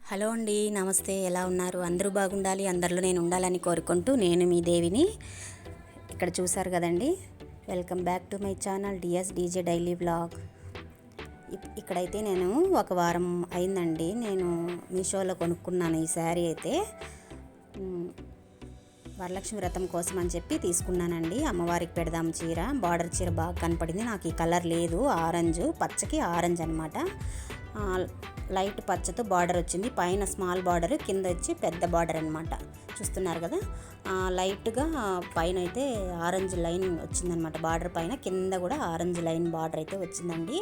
Hello అండి, నమస్తే. ఎలా ఉన్నారు? అందరూ బాగుండాలి, అందరిలో నేను ఉండాలని కోరుకుంటూ నేను మీ దేవిని. ఇక్కడ చూసారు కదండి. Welcome back to my channel DS DJ daily vlog. ఇక్కడైతే నేను ఒక వారం అయిందండి నేను మీషోలో కొనుక్కున్నాను ఈ శారీ అయితే. వరలక్ష్మి వ్రతం కోసం అని చెప్పి తీసుకున్నానండి. అమ్మవారికి పెడదాం చీర, బార్డర్ చీర బాగా కనపడింది. నాకు ఈ కలర్ లేదు, ఆరెంజ్, పచ్చకి ఆరెంజ్ అనమాట. లైట్ పచ్చతో బార్డర్ వచ్చింది, పైన స్మాల్ బార్డర్, కింద వచ్చి పెద్ద బార్డర్ అనమాట. చూస్తున్నారు కదా, లైట్గా పైన అయితే ఆరెంజ్ లైన్ వచ్చిందనమాట బార్డర్ పైన, కింద కూడా ఆరెంజ్ లైన్ బార్డర్ అయితే వచ్చిందండి.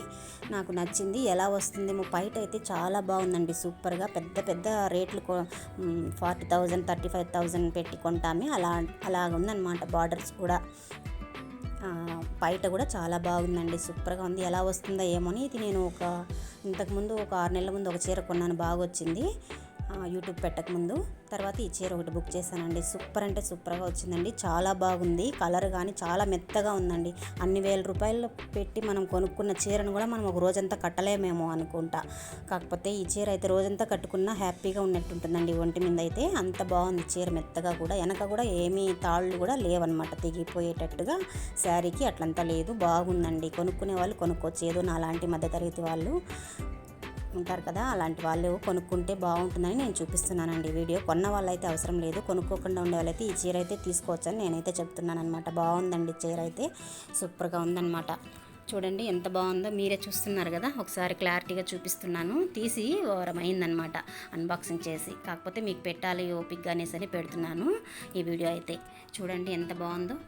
నాకు నచ్చింది. ఎలా వస్తుందేమో, బయట అయితే చాలా బాగుందండి, సూపర్గా. పెద్ద పెద్ద రేట్లు 40,000 35,000 పెట్టి కొంటామే, అలా ఉందన్నమాట. బార్డర్స్ కూడా బయట కూడా చాలా బాగుందండి, సూపర్గా ఉంది. ఎలా వస్తుందో ఏమోని. ఇది నేను ఇంతకుముందు ఒక 6 నెలల ముందు ఒక చీర కొన్నాను, బాగా వచ్చింది యూట్యూబ్ పెట్టకముందు. తర్వాత ఈ చీర ఒకటి బుక్ చేశానండి. సూపర్ అంటే సూపర్గా వచ్చిందండి, చాలా బాగుంది. కలర్ కానీ చాలా మెత్తగా ఉందండి. అన్ని వేల రూపాయలు పెట్టి మనం కొనుక్కున్న చీరను కూడా మనం ఒక రోజంతా కట్టలేమేమో అనుకుంటా. కాకపోతే ఈ చీర అయితే రోజంతా కట్టుకున్నా హ్యాపీగా ఉన్నట్టుంటుందండి ఒంటి మీద అయితే. అంత బాగుంది చీర, మెత్తగా కూడా. వెనక కూడా ఏమీ తాళ్ళు కూడా లేవన్నమాట, తెగిపోయేటట్టుగా. శారీకి అట్లంతా లేదు, బాగుందండి. కొనుక్కునే వాళ్ళు కొనుక్కోవచ్చు, ఏదో నా లాంటి మధ్యతరగతి వాళ్ళు ఉంటారు కదా, అలాంటి వాళ్ళు కొనుక్కుంటే బాగుంటుందని నేను చూపిస్తున్నానండి వీడియో. కొన్న వాళ్ళైతే అవసరం లేదు, కొనుక్కోకుండా ఉండే వాళ్ళైతే ఈ చీర అయితే తీసుకోవచ్చని నేనైతే చెప్తున్నాను అనమాట. బాగుందండి చీర అయితే, సూపర్గా ఉందన్నమాట. చూడండి ఎంత బాగుందో, మీరే చూస్తున్నారు కదా. ఒకసారి క్లారిటీగా చూపిస్తున్నాను, తీసి వారం అయిందనమాట అన్బాక్సింగ్ చేసి. కాకపోతే మీకు పెట్టాలి ఓపిక్గా అనేసి పెడుతున్నాను ఈ వీడియో అయితే. చూడండి ఎంత బాగుందో.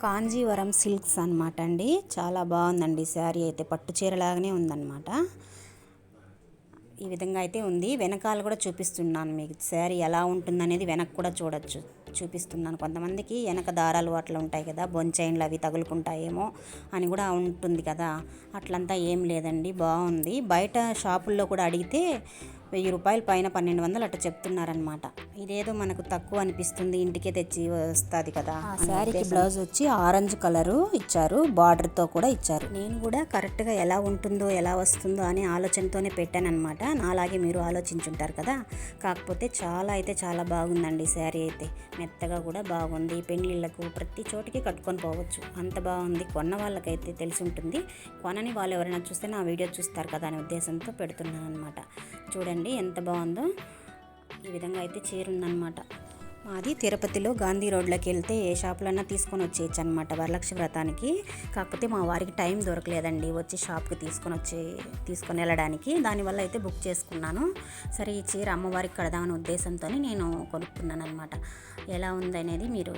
కాంజీవరం సిల్క్స్ అనమాట అండి, చాలా బాగుందండి శారీ అయితే. పట్టు చీరలాగానే ఉందన్నమాట. ఈ విధంగా అయితే ఉంది. వెనకాల కూడా చూపిస్తున్నాను మీకు, శారీ ఎలా ఉంటుందనేది వెనక కూడా చూపిస్తున్నాను. కొంతమందికి వెనక దారాలు అట్లా ఉంటాయి కదా, బొంచైన్లు అవి తగులుకుంటాయేమో అని కూడా ఉంటుంది కదా, అట్లంతా ఏం లేదండి, బాగుంది. బయట షాపుల్లో కూడా అడిగితే 1000 రూపాయల పైన 1200 అట్లా చెప్తున్నారనమాట. ఇదేదో మనకు తక్కువ అనిపిస్తుంది, ఇంటికే తెచ్చి వస్తుంది కదా. శారీకి బ్లౌజ్ వచ్చి ఆరెంజ్ కలరు ఇచ్చారు, బార్డర్తో కూడా ఇచ్చారు. నేను కూడా కరెక్ట్గా ఎలా ఉంటుందో ఎలా వస్తుందో అనే ఆలోచనతోనే పెట్టానమాట. నాలాగే మీరు ఆలోచించుంటారు కదా. కాకపోతే చాలా బాగుందండి శారీ అయితే. మెత్తగా కూడా బాగుంది. పెళ్ళిళ్ళకు ప్రతి చోటికి కట్టుకొని పోవచ్చు, అంత బాగుంది. కొన్న వాళ్ళకైతే తెలిసి ఉంటుంది, కొనని వాళ్ళు ఎవరైనా చూస్తే నా వీడియో చూస్తారు కదా అనే ఉద్దేశంతో పెడుతున్నాను అనమాట. చూడండి ఎంత బాగుందో. ఈ విధంగా అయితే చీర ఉందన్నమాట. మాది తిరుపతిలో గాంధీ రోడ్లోకి వెళ్తే ఏ షాపులన్నా తీసుకొని వచ్చేయచ్చు అనమాట వరలక్ష్మి వ్రతానికి. కాకపోతే మా వారికి టైం దొరకలేదండి వచ్చి షాప్కి తీసుకొని వెళ్ళడానికి. దానివల్ల అయితే బుక్ చేసుకున్నాను. సరే ఈ చీర అమ్మవారికి కడదామనే ఉద్దేశంతో నేను కొనుక్కున్నాను అనమాట. ఎలా ఉందనేది మీరు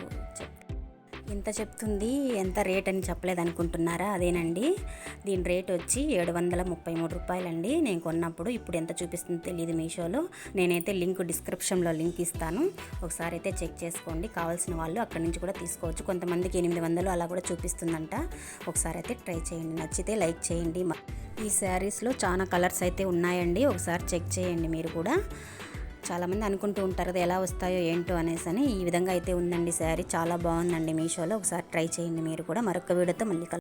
ఇంత చెప్తుంది, ఎంత రేట్ అని చెప్పలేదు అనుకుంటున్నారా? అదేనండి, దీని రేట్ వచ్చి 733 రూపాయలండి నేను కొన్నప్పుడు. ఇప్పుడు ఎంత చూపిస్తుందో తెలియదు మీషోలో. నేనైతే డిస్క్రిప్షన్లో లింక్ ఇస్తాను, ఒకసారి అయితే చెక్ చేసుకోండి. కావాల్సిన వాళ్ళు అక్కడి నుంచి కూడా తీసుకోవచ్చు. కొంతమందికి 800 అలా కూడా చూపిస్తుందంట. ఒకసారి అయితే ట్రై చేయండి, నచ్చితే లైక్ చేయండి. ఈ శారీస్లో చాలా కలర్స్ అయితే ఉన్నాయండి, ఒకసారి చెక్ చేయండి మీరు కూడా. చాలామంది అనుకుంటూ ఉంటారు కదా ఎలా వస్తాయో ఏంటో అనేసి అని. ఈ విధంగా అయితే ఉందండి శారీ, చాలా బాగుందండి మీషోలో. ఒకసారి ట్రై చేయండి మీరు కూడా. మరొక వీడియోతో మళ్ళీ